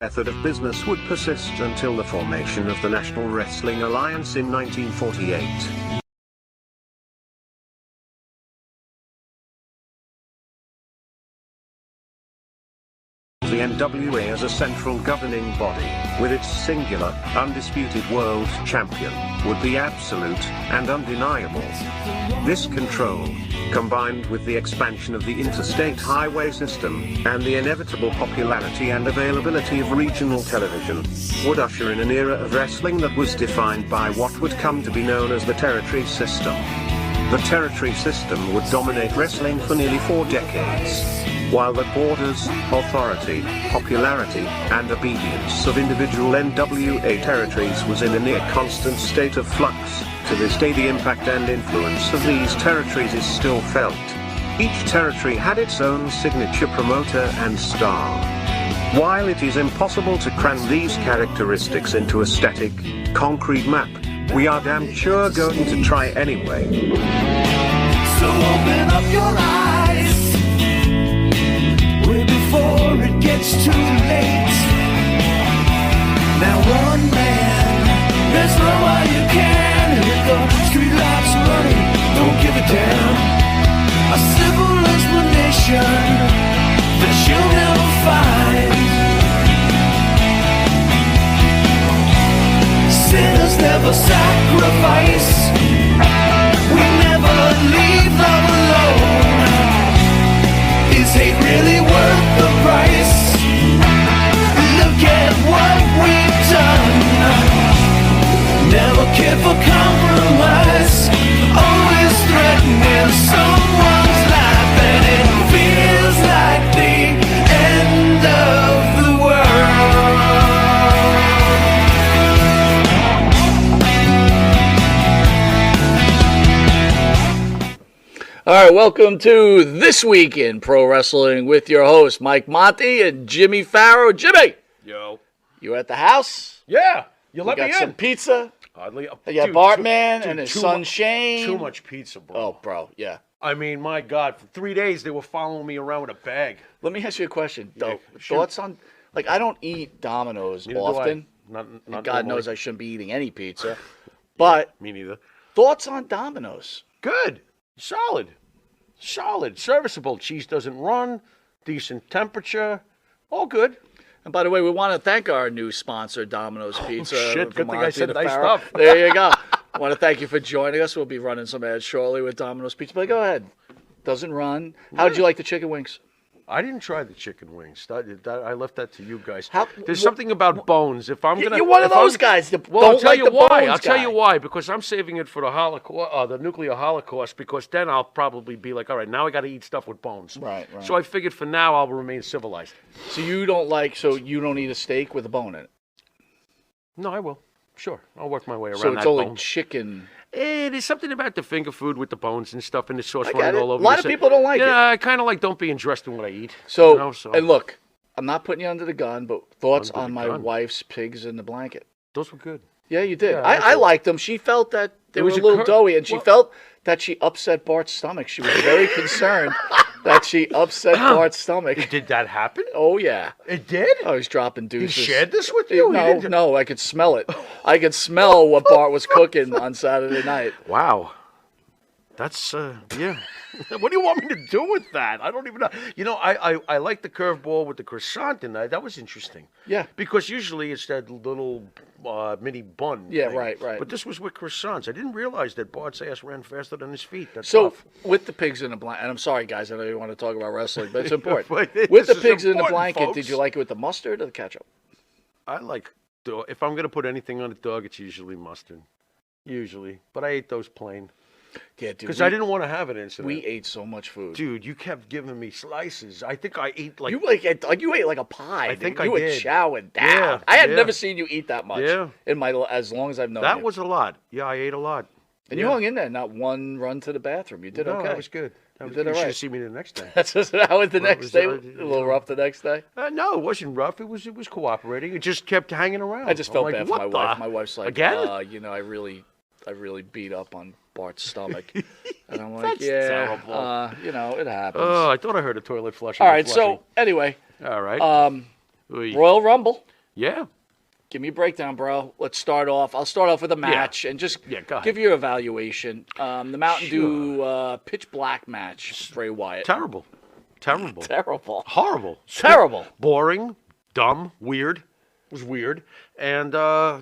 method of business would persist until the formation of the National Wrestling Alliance in 1948. The NWA as a central governing body, with its singular, undisputed world champion, would be absolute and undeniable. This control, combined with the expansion of the interstate highway system, and the inevitable popularity and availability of regional television, would usher in an era of wrestling that was defined by what would come to be known as the territory system. The territory system would dominate wrestling for nearly 4 decades. While the borders, authority, popularity, and obedience of individual NWA territories was in a near constant state of flux, to this day the impact and influence of these territories is still felt. Each territory had its own signature promoter and star. While it is impossible to cram these characteristics into a static, concrete map, we are damn sure going to try anyway. So open up your eyes way before it gets too late. Now one man, let's run while you can. Here the street lights running, don't give a damn. A simple explanation that you'll never find. Sinners never sacrifice. We never leave love alone. Is hate really worth the price? Look at what we've done. Never cared for compromise. Always threatening someone's life, and it feels like the end of the world. All right, welcome to This Week in Pro Wrestling with your host, Mike Monty and Jimmy Farrow. Jimmy! Yo. You at the house? Yeah. You let You me got some in. pizza? Oddly. You got Dude, Bartman and dude, his too son mu- Shane? Too much pizza, bro. Oh, bro, yeah. I mean, my God. For 3 days, they were following me around with a bag. Let me ask you a question. Yeah, shoot. Thoughts on, like, I don't eat Domino's Neither do often. I. Not God normally. knows I shouldn't be eating any pizza. But Me neither. thoughts on Domino's? Good. Solid. Solid. Serviceable. Cheese doesn't run. Decent temperature. All good. And by the way, we want to thank our new sponsor, Domino's Pizza. shit. Good from thing I Monty said to nice Farrow. stuff. There you go. I want to thank you for joining us. We'll be running some ads shortly with Domino's Pizza. But go ahead. Doesn't run. How did you like the chicken wings? I didn't try the chicken wings. I left that to you guys. How- There's something about bones. If I'm gonna, You're one of if I'm- those guys that Well, I'll don't tell like you the why. bones I'll tell guy. you why. Because I'm saving it for the Holocaust, the nuclear Holocaust. Because then I'll probably be like, all right, now I got to eat stuff with bones. Right. So I figured for now I'll remain civilized. So you don't eat a steak with a bone in it. No, I will. Sure, I'll work my way around So it's that only bone. chicken. There's something about the finger food with the bones and stuff and the sauce I get running it. all over. A lot the of sa- people don't like it. Yeah, I kind of like don't be interested in what I eat. So, you know, and look, I'm not putting you under the gun, but thoughts Under the on my gun. wife's pigs in the blanket. Those were good. Yeah, you did. Yeah, I liked them. She felt that they It were was a a little cur- doughy, and she Well- felt that she upset Bart's stomach. She was very concerned that she upset Bart's stomach. Did that happen? Oh, yeah. It did. I was dropping He deuces. shared this with you? He No, didn't- no, I could smell it. I could smell what Bart was cooking on Saturday night. Wow. That's, yeah. What do you want me to do with that? I don't even know. You know, I like the curveball with the croissant in that. That was interesting. Yeah. Because usually it's that little mini bun. Yeah, thing. right. But this was with croissants. I didn't realize that Bart's ass ran faster than his feet. That's So, tough. with the pigs in the blanket, and I'm sorry, guys, I know you want to talk about wrestling, but it's important. But With the this is pigs in the important, blanket, folks. did you like it with the mustard or the ketchup? I like, if I'm going to put anything on a dog, it's usually mustard. Usually. But I ate those plain. Yeah, dude. Because I didn't want to have an incident. We ate so much food. Dude, you kept giving me slices. I think I ate like... you ate like a pie. I dude. think you I were did. chowing down. Yeah, I had yeah. never seen you eat that much. Yeah. In as long as I've known That you. was a lot. Yeah, I ate a lot. And you hung in there, not one run to the bathroom. You did No, okay. that was good. You You did all should right. have seen me the next day. That's just, how was the Well, it next was, day? uh, A little rough the next day. No, it wasn't rough. It was cooperating. It just kept hanging around. I just I'm felt like, bad for what my the- wife. My wife's like, Again? I really beat up on Bart's stomach. And I'm like, That's yeah, terrible. it happens. Oh, I thought I heard a toilet flushing. All right, so anyway, All right. Oy. Royal Rumble. Yeah. Give me a breakdown, bro. Let's start off. I'll start off with a match and just Yeah, go ahead. give your evaluation. The Mountain Dew Pitch Black match, Bray Wyatt. Terrible. Terrible. Terrible. Horrible. Terrible. Boring. Dumb. Weird. It was weird. And,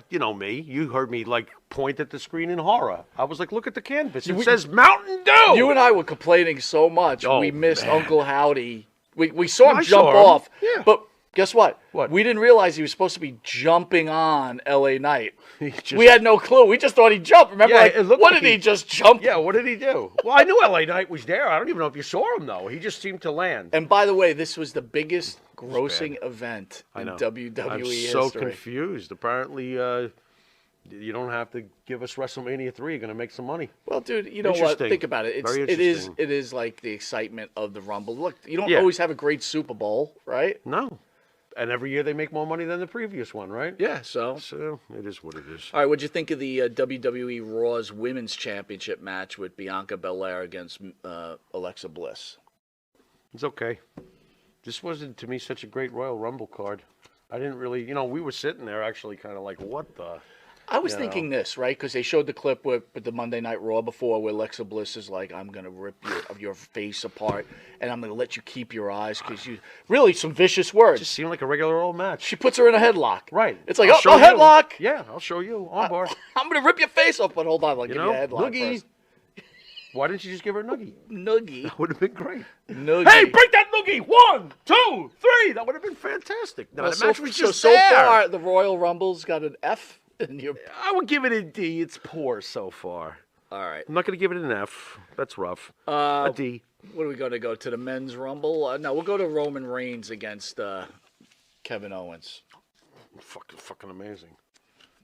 you know me. You heard me, like, point at the screen in horror. I was like, look at the canvas. It says Mountain Dew! You and I were complaining so much. Oh, we missed man. Uncle Howdy. We saw him I jump saw him. off. Yeah. But guess what? What? We didn't realize he was supposed to be jumping on LA Knight. Just- We had no clue. We just thought he jumped. Remember, Yeah, like, it looked what like did he he- just jump? Yeah, what did he do? Well, I knew LA Knight was there. I don't even know if you saw him, though. He just seemed to land. And by the way, this was the biggest grossing event I in know. WWE I'm history. so confused. Apparently, you don't have to give us WrestleMania 3. You're going to make some money. Well, dude, you know what? Interesting. Think about it. Very It is interesting. like the excitement of the Rumble. Look, you don't Yeah. always have a great Super Bowl, right? No. And every year they make more money than the previous one, right? Yeah. So, So it is what it is. all right. What'd you think of the WWE Raw's Women's Championship match with Bianca Belair against Alexa Bliss? It's okay. This wasn't, to me, such a great Royal Rumble card. I didn't really, we were sitting there actually kind of like, what the? I was You thinking this, right? Because they showed the clip with the Monday Night Raw before where Alexa Bliss is like, I'm going to rip your face apart and I'm going to let you keep your eyes because you really some vicious words. Just seemed like a regular old match. She puts her in a headlock. Right. It's like, I'll oh, show a you. headlock. Yeah, I'll show you. On bar. I'm going to rip your face off, but hold on. I'll give you a headlock Noogie. first. Why didn't you just give her a noogie? Noogie. That would have been great. Noogie. Hey, break that noogie! 1, 2, 3. That would have been fantastic. No, Well, the match was just so there. far, the Royal Rumble's got an F in your... I would give it a D. It's poor so far. All right. I'm not going to give it an F. That's rough. A D. What are we going to go to? The men's Rumble? No, we'll go to Roman Reigns against Kevin Owens. Fucking amazing.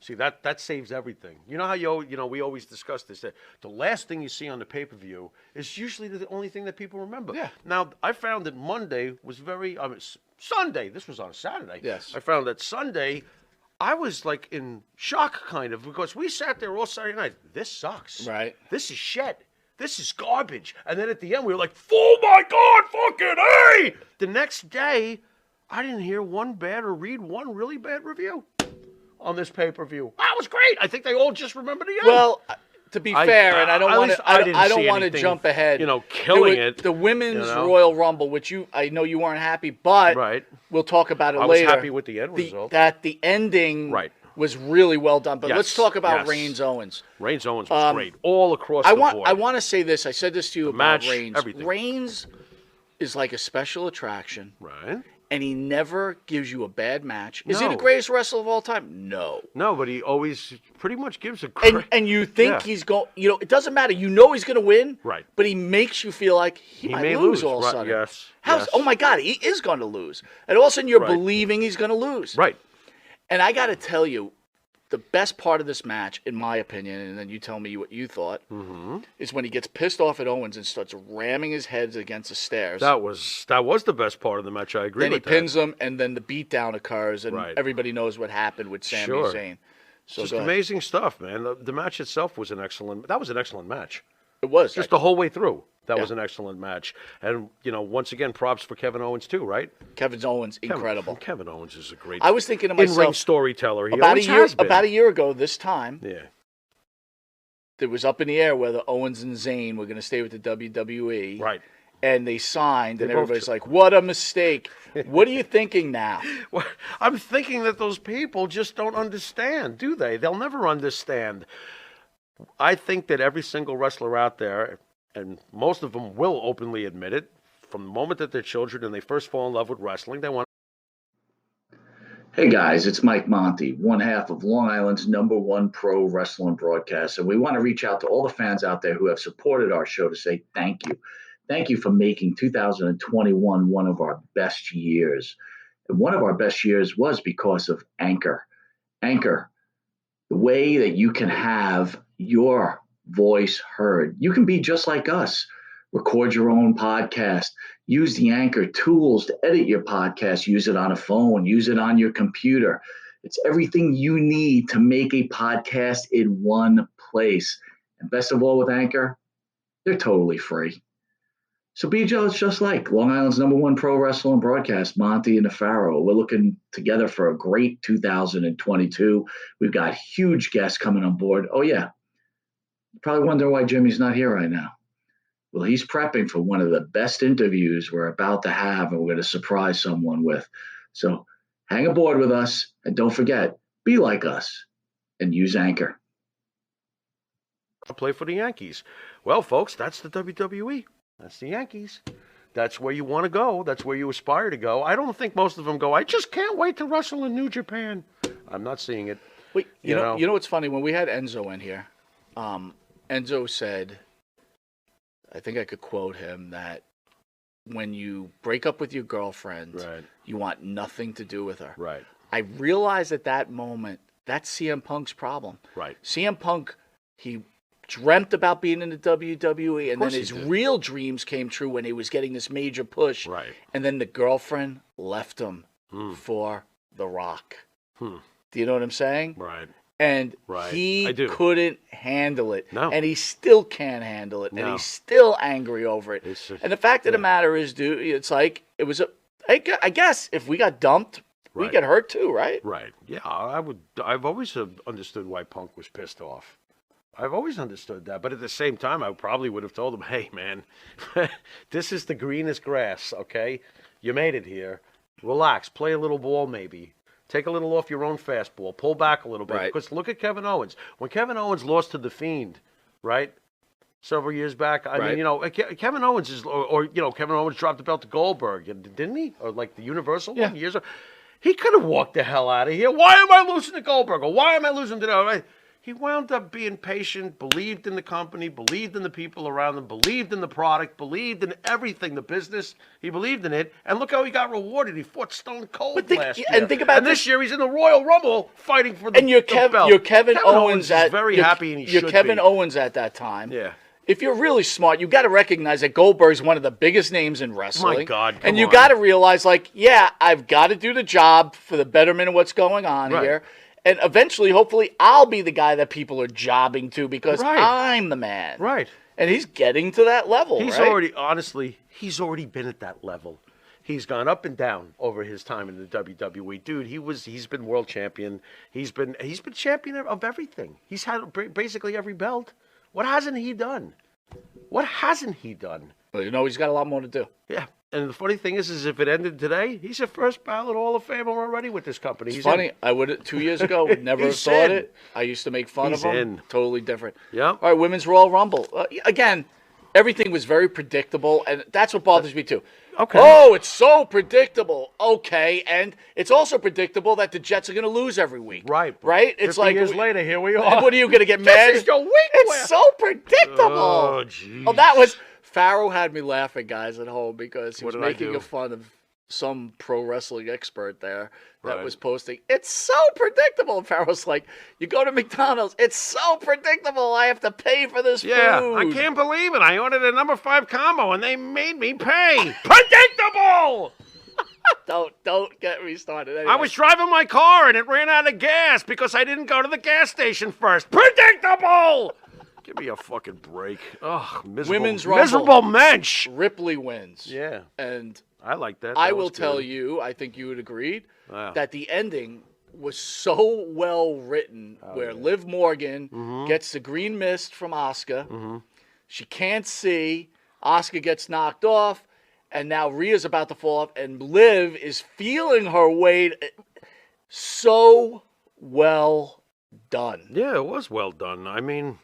See, that saves everything. You know how we always discuss this, that the last thing you see on the pay-per-view is usually the only thing that people remember. Yeah. Now, I found that Monday was Sunday. This was on Saturday. Yes. I found that Sunday, I was like in shock kind of because we sat there all Saturday night. This sucks. Right. This is shit. This is garbage. And then at the end, we were like, oh my God, fucking hey! The next day, I didn't hear one bad or read one really bad review on this pay-per-view. That was great. I think they all just remember the end. Well, to be fair, and I don't at want least to, I didn't I don't see want to anything, jump ahead. killing There it. the women's you know? Royal Rumble, which I know you weren't happy, but Right. we'll talk about it I was later. happy with the end result. That the ending Right. was really well done. But Yes, let's talk about yes. Reigns Owens. Reigns Owens was great all across the board. I want to say this. I said this to you about match, Reigns. everything. Reigns is like a special attraction, Right? and he never gives you a bad match. Is he the No. greatest wrestler of all time? No. No, but he always pretty much gives a great... And you think Yeah. he's going, it doesn't matter. You know he's going to win. Right. But he makes you feel like he might may lose lose, all of a right, sudden. yes, How's, yes. Oh my God, he is going to lose. And all of a sudden you're Right. believing he's going to lose. Right. And I got to tell you, the best part of this match, in my opinion, and then you tell me what you thought, is when he gets pissed off at Owens and starts ramming his head against the stairs. That was the best part of the match. I agree Then he with pins him, and then the beatdown occurs, and Right. everybody knows what happened with Sami Sure. Zayn. So Just go ahead. amazing stuff, man. The match itself was an excellent match. It was. Just the whole way through. That Yeah. was an excellent match. And, once again, props for Kevin Owens, too, right? Kevin Owens, incredible. Kevin Owens is a great I was thinking to in-ring myself, storyteller. He about a always year has been. about a year ago this time, Yeah. it was up in the air whether Owens and Zayn were going to stay with the WWE. Right. And they signed, and They both everybody's did. like, what a mistake. What are you thinking now? Well, I'm thinking that those people just don't understand, do they? They'll never understand. I think that every single wrestler out there, and most of them will openly admit it, from the moment that they're children and they first fall in love with wrestling, they want. Hey guys, it's Mike Monty, one half of Long Island's #1 pro wrestling broadcast. And we want to reach out to all the fans out there who have supported our show to say thank you. Thank you for making 2021 one of our best years. And one of our best years was because of Anchor. Anchor, the way that you can have your voice heard. You can be just like us. Record your own podcast. Use the Anchor tools to edit your podcast. Use it on a phone. Use it on your computer. It's everything you need to make a podcast in one place. And best of all with Anchor, they're totally free. So BJ, it's just like Long Island's #1 pro wrestling broadcast, Monty and the Pharaoh. We're looking together for a great 2022. We've got huge guests coming on board. Oh, yeah. You probably wonder why Jimmy's not here right now. Well, he's prepping for one of the best interviews we're about to have, and we're going to surprise someone with. So hang aboard with us, and don't forget, be like us and use Anchor. I'll play for the Yankees. Well, folks, that's the WWE. That's the Yankees. That's where you want to go. That's where you aspire to go. I don't think most of them go, I just can't wait to wrestle in New Japan. I'm not seeing it. Wait, you know what's funny? When we had Enzo in here, Enzo said, I think I could quote him, that when you break up with your girlfriend, Right. you want nothing to do with her. Right. I realized at that moment that's CM Punk's problem. Right. CM Punk, he dreamt about being in the WWE, and then course he his did. real dreams came true when he was getting this major push. Right. And then the girlfriend left him for The Rock. Do you know what I'm saying? Right. And Right. I he do. couldn't handle it. No. And he still can't handle it. And No. he's still angry over it. It's And the fact of the matter is, dude, it's like, it was I guess if we got dumped, we Right. get hurt too, right? Right. Yeah, I've always understood why Punk was pissed off. I've always understood that. But at the same time, I probably would have told him, hey, man, this is the greenest grass, okay? You made it here. Relax. Play a little ball, maybe. Take a little off your own fastball. Pull back a little bit. Right. Because look at Kevin Owens. When Kevin Owens lost to The Fiend, right? Several years back. I Right. mean, Kevin Owens is, or Kevin Owens dropped the belt to Goldberg, didn't he? Or like the Universal one years ago. He could have walked the hell out of here. Why am I losing to Goldberg? Or why am I losing to that? He wound up being patient, believed in the company, believed in the people around him, believed in the product, believed in everything, the business. He believed in it. And look how he got rewarded. He fought Stone Cold last year. And think about and this year he's in the Royal Rumble fighting for the, And you're the belt. Kevin Owens is very happy, and he should You're Kevin be. Owens at that time. Yeah. If you're really smart, you got to recognize that Goldberg's one of the biggest names in wrestling. My God, and come you on. got to realize, like, yeah, I've got to do the job for the betterment of what's going on Right. here. And eventually, hopefully, I'll be the guy that people are jobbing to because Right. I'm the man. Right. And he's getting to that level, He's right? he's already been at that level. He's gone up and down over his time in the WWE. Dude, he's been world champion. He's been champion of everything. He's had basically every belt. What hasn't he done? What hasn't he done? Well, he's got a lot more to do. Yeah. And the funny thing is if it ended today, he's a first ballot Hall of Famer already with this company. It's He's funny. in. I would 2 years ago would never have He's thought in. it. I used to make fun He's of him. in. Totally different. Yeah. All right, Women's Royal Rumble. Again, everything was very predictable, and that's what bothers me too. Okay. Oh, it's so predictable. Okay, and it's also predictable that the Jets are going to lose every week. Right. Right? It's 50 like years later, here we are. What are you going to get mad? is your week It's where- so predictable. Oh, jeez. Oh, that was Pharaoh had me laughing, guys, at home because he What was did I making do? a fun of some pro wrestling expert there that Right. was posting. It's so predictable. And Pharaoh's like, you go to McDonald's. It's so predictable. I have to pay for this Yeah, food. I can't believe it. I ordered a number 5 combo and they made me pay. Predictable! Don't get me started. I Anyway. was driving my car and it ran out of gas because I didn't go to the gas station first. Predictable! Give me a fucking break. Ugh, miserable. Women's Rumble. Miserable mensch. Ripley wins. Yeah, And I like that. I That will was tell good. you, I think you would agree, Wow. that the ending was so well written where Liv Morgan Mm-hmm. gets the green mist from Asuka. She can't see. Asuka gets knocked off. And now Rhea's about to fall off. And Liv is feeling her weight. So well done. Yeah, it was well done. I mean,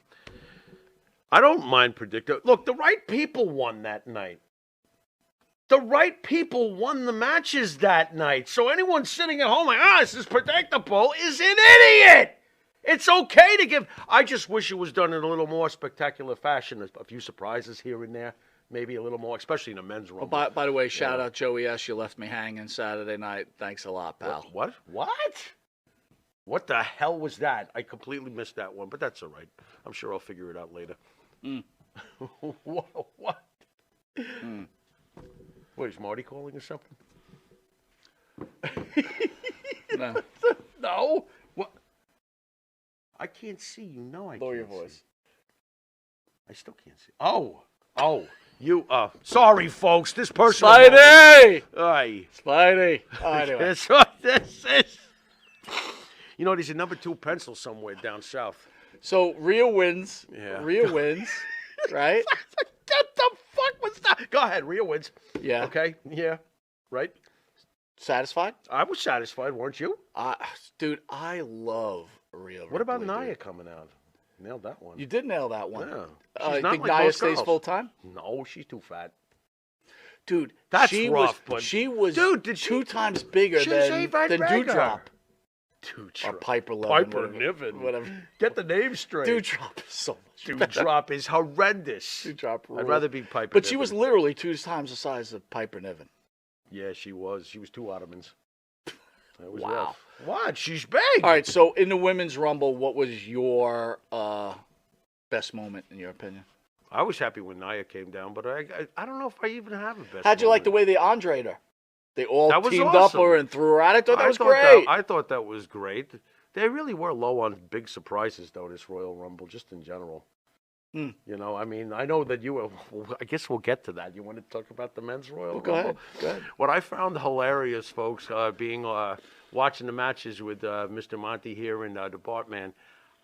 I don't mind predicting. Look, the right people won that night. The right people won the matches that night. So anyone sitting at home like, this is predictable, is an idiot. It's okay to give. I just wish it was done in a little more spectacular fashion. A few surprises here and there. Maybe a little more, especially in a men's room. By the way, shout out Joey S. You left me hanging Saturday night. Thanks a lot, pal. What? What the hell was that? I completely missed that one, but that's all right. I'm sure I'll figure it out later. What? What, is Marty calling or something? No. No. What? I can't see. You know I Lower can't your voice. see. I still can't see. Oh. Sorry, folks. This person. Spidey! Aye. Spidey. Oh, anyway. That's what this is. You know, there's a number 2 pencil somewhere down south. So Rhea wins. Yeah. Rhea wins, right? What the fuck was that? Go ahead, Rhea wins. Yeah. Okay. Yeah. Right. Satisfied? I was satisfied, weren't you? Dude, I love Rhea. What about Ripley, Nia dude. coming out? Nailed that one. You did nail that one. Yeah. I She's not think like Nia most stays girls. full time. No, she's too fat. Dude, That's she rough, was but- she was Dude, did she- 2 times bigger She was than Ava than McGregor. Dewdrop Dude, or Piper Niven. Piper whatever- Niven. Whatever. Get the name straight. Dewdrop is so much better. Dewdrop is horrendous. Dewdrop I'd rules. rather be Piper But she was Niven. literally 2 times the size of Piper Niven. Yeah, she was. She was 2 Ottomans. That was Wow. rough. What? She's big. All right, so in the women's rumble, what was your best moment in your opinion? I was happy when Nia came down, but I don't know if I even have a best. How'd you like the moment. way they Andre'd her? They all That was teamed awesome. up her and threw her out. I thought that was thought great. I thought that was great. They really were low on big surprises, though, this Royal Rumble, just in general. Hmm. You know, I mean, I know that I guess we'll get to that. You want to talk about the men's Royal Well, go Rumble? ahead. Go ahead. What I found hilarious, folks, watching the matches with Mr. Monty here in the Bartman,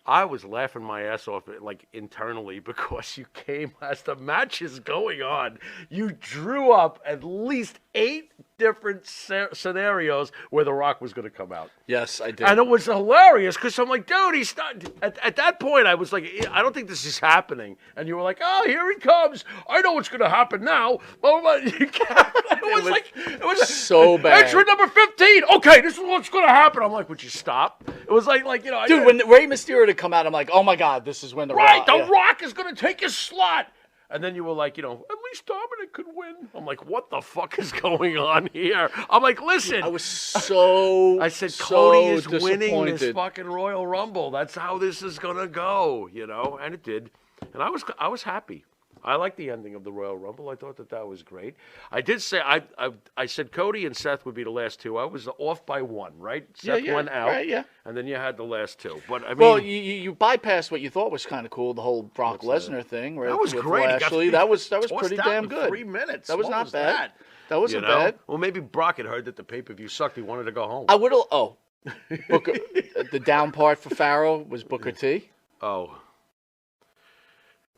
I was laughing my ass off, like, internally, because you came as the match is going on. You drew up at least 8 different scenarios where The Rock was going to come out. Yes, I did. And it was hilarious because I'm like, dude, he's not. At that point, I was like, I don't think this is happening. And you were like, oh, here he comes. I know what's going to happen now. Oh, it was so bad. Extra number 15. Okay, this is what's going to happen. I'm like, would you stop? It was like you know, Dude, when Rey Mysterio had come out, I'm like, oh my God, this is when the right, Rock. The yeah. Rock is going to take his slot. And then you were like, you know, at least Dominic could win. I'm like, what the fuck is going on here? I'm like, listen. I was so. I said, so Cody is winning this disappointed. fucking Royal Rumble. That's how this is gonna go, you know. And it did, and I was happy. I liked the ending of the Royal Rumble. I thought that was great. I did say I said Cody and Seth would be the last 2. I was off by 1, right? Seth yeah, went out, right, yeah. and then you had the last 2. But I mean, Well, you bypassed what you thought was kind of cool, the whole Brock Lesnar thing, right? that was with great. He got Lashley. That was tossed pretty out damn in good. 3 minutes. That was What not was bad. That wasn't you know? bad. Well, maybe Brock had heard that the pay-per-view sucked. He wanted to go home. I would have. Oh, Booker. The down part for Pharaoh was Booker T. Oh.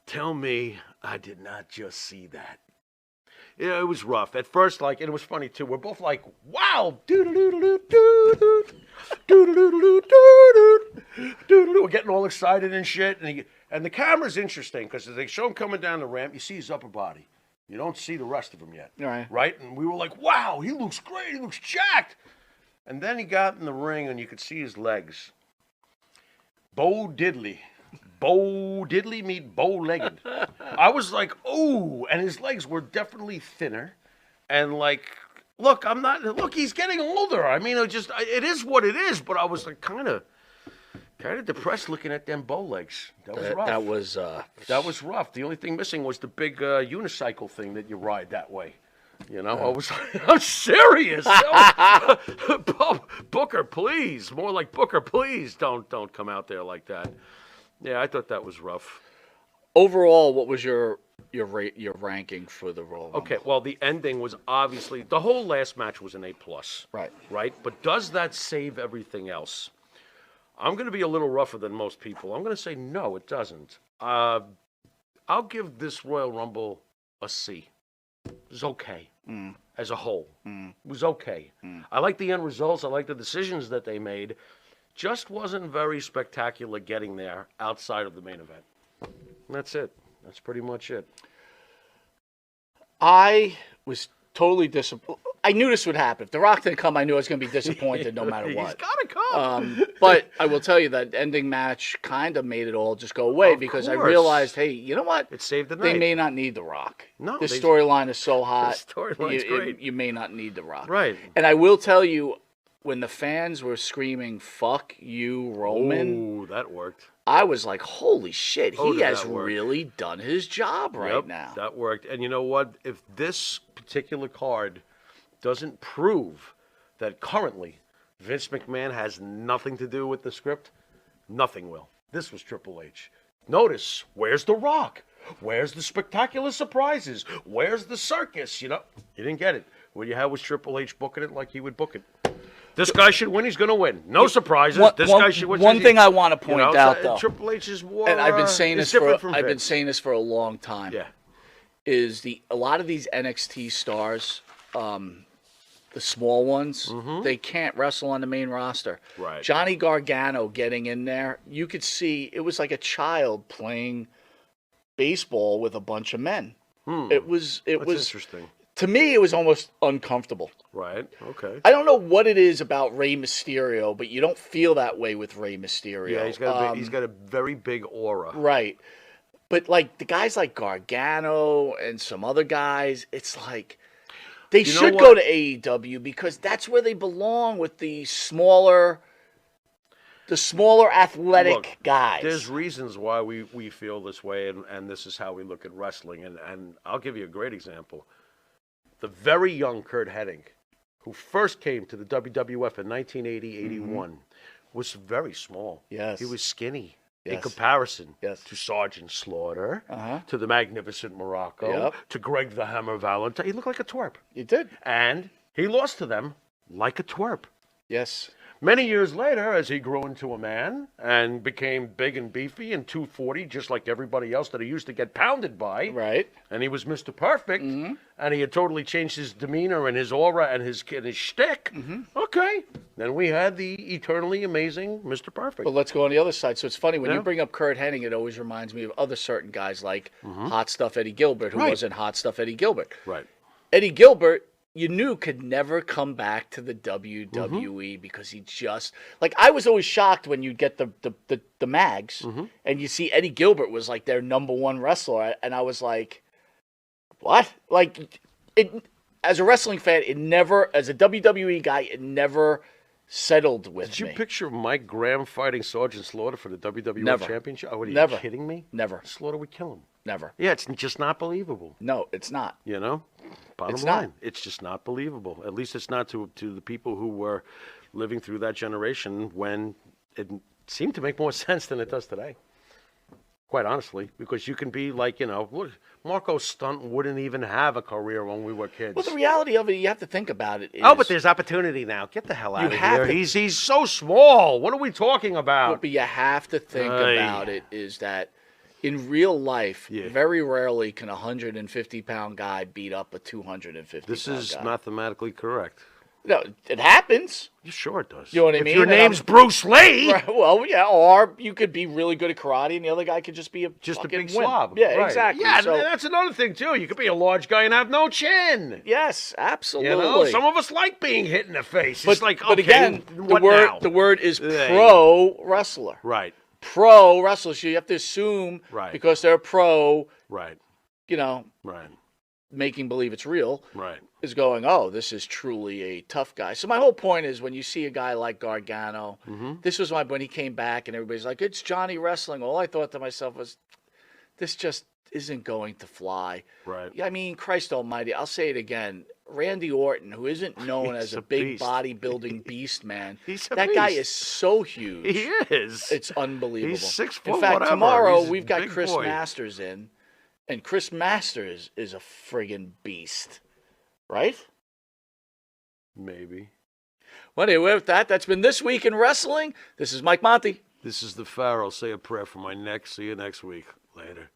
Tell me I did not just see that. Yeah, it was rough. At first, like, and it was funny, too. We're both like, wow! Doo-doo-doo-doo-doo-doo. Doo-doo-doo-doo-doo. We're getting all excited and shit. And the camera's interesting, because as they show him coming down the ramp, you see his upper body. You don't see the rest of him yet. Right. Right? And we were like, wow, he looks great. He looks jacked. And then he got in the ring, and you could see his legs. Bo Diddley. Bo Diddley meet bow-legged. I was like, oh, and his legs were definitely thinner. And like, look, he's getting older. I mean, it is what it is, but I was like kind of depressed looking at them bow legs. That was rough. That was rough. The only thing missing was the big unicycle thing that you ride that way. You know, I'm serious. Booker, please. More like Booker, please. Don't come out there like that. Yeah, I thought that was rough. Overall, what was your ranking for the Royal Rumble? Okay, well, the ending was obviously the whole last match was an A+. Right. Right? But does that save everything else? I'm going to be a little rougher than most people. I'm going to say no, it doesn't. I'll give this Royal Rumble a C. It was okay as a whole. It was okay. I like the end results. I like the decisions that they made. Just wasn't very spectacular getting there outside of the main event. And that's it. That's pretty much it. I was totally disappointed. I knew this would happen. If The Rock didn't come, I knew I was going to be disappointed no matter He's what. got to come. But I will tell you that ending match kind of made it all just go away Of because I course. realized, hey, you know what? It saved the They night. may not need The Rock. No, This they- storyline is so hot. storyline's great. You may not need The Rock. Right. And I will tell you, when the fans were screaming, fuck you, Roman, Ooh, that worked. I was like, holy shit, Oh, he did has that work. really done his job right Yep, now. that worked. And you know what? If this particular card doesn't prove that currently Vince McMahon has nothing to do with the script, nothing will. This was Triple H. Notice, where's The Rock? Where's the spectacular surprises? Where's the circus? You know, you didn't get it. What you had was Triple H booking it like he would book it. This guy should win. He's going to win. No surprises. This guy should win. One thing I want to point out, though, Triple H's war. and I've been saying is this for different from I've been Vince. saying this for a long time. Yeah. Is a lot of these NXT stars, the small ones, they can't wrestle on the main roster. Right. Johnny Gargano getting in there, you could see it was like a child playing baseball with a bunch of men. It was That's interesting. To me, it was almost uncomfortable. Right. Okay. I don't know what it is about Rey Mysterio, but you don't feel that way with Rey Mysterio. Yeah, he's got a very big aura. Right. But like the guys like Gargano and some other guys, it's like they should go to AEW because that's where they belong with the smaller athletic Look, guys. There's reasons why we feel this way, and this is how we look at wrestling. And I'll give you a great example. The very young Kurt Hennig, who first came to the WWF in 1980-81, was very small. Yes. He was skinny in Yes. comparison Yes. to Sergeant Slaughter, Uh-huh. to the Magnificent Morocco, Yep. to Greg the Hammer Valentine. He looked like a twerp. You did. And he lost to them like a twerp. Yes. Many years later, as he grew into a man and became big and beefy and 240, just like everybody else that he used to get pounded by, Right. and he was Mr. Perfect, and he had totally changed his demeanor and his aura and his shtick, okay, then we had the eternally amazing Mr. Perfect. But let's go on the other side. So it's funny when Yeah. you bring up Kurt Hennig, it always reminds me of other certain guys like Hot Stuff Eddie Gilbert, who Right. wasn't Hot Stuff Eddie Gilbert. Right. Eddie Gilbert, you knew could never come back to the WWE because he just like I was always shocked when you'd get the mags and you see Eddie Gilbert was like their number one wrestler, and I was like, what? Like it as a wrestling fan, it never as a WWE guy, it never settled with Did you me. picture Mike Graham fighting Sergeant Slaughter for the WWE Never. Championship? Oh, what, are Never. you kidding me? Never. Slaughter would kill him. Never. Yeah, it's just not believable. No, it's not. You know, bottom It's not. line, it's just not believable. At least it's not to the people who were living through that generation when it seemed to make more sense than it does today. Quite honestly, because you can be like, you know, Marco Stunt wouldn't even have a career when we were kids. Well, the reality of it, you have to think about it. Is, Oh, but there's opportunity now. Get the hell out of have here. to- He's so small. What are we talking about? But you have to think Aye. about it is that in real life, Yeah. very rarely can a 150-pound guy beat up a 250-pound This is guy. mathematically correct. No, it happens. You sure it does. You know what I if mean? your And name's I'm- Bruce Lee, Right, well, yeah, or you could be really good at karate, and the other guy could just be just a fucking big wimp. slob. Yeah, Right. exactly. Yeah, so, that's another thing too. You could be a large guy and have no chin. yes, absolutely. You know, some of us like being hit in the face. but, It's like, but okay, again, what now? the word is Hey. pro wrestler. Right, Pro wrestler. So you have to assume Right. because they're pro, right, you know, right, making believe it's real. right. Is going, oh, this is truly a tough guy. So my whole point is when you see a guy like Gargano, this was when he came back and everybody's like, it's Johnny Wrestling. All I thought to myself was, this just isn't going to fly. Right. I mean, Christ almighty, I'll say it again. Randy Orton, who isn't known He's as a a big beast. bodybuilding beast, man, He's a that guy beast. is so huge. He is. It's unbelievable. He's 6 In foot fact, whatever. tomorrow He's a we've got big Chris boy. Masters in, and Chris Masters is a friggin' beast, right? Maybe. Well, anyway, with that, that's been This Week in Wrestling. This is Mike Monty. This is the Pharaoh. Say a prayer for my neck. See you next week. Later.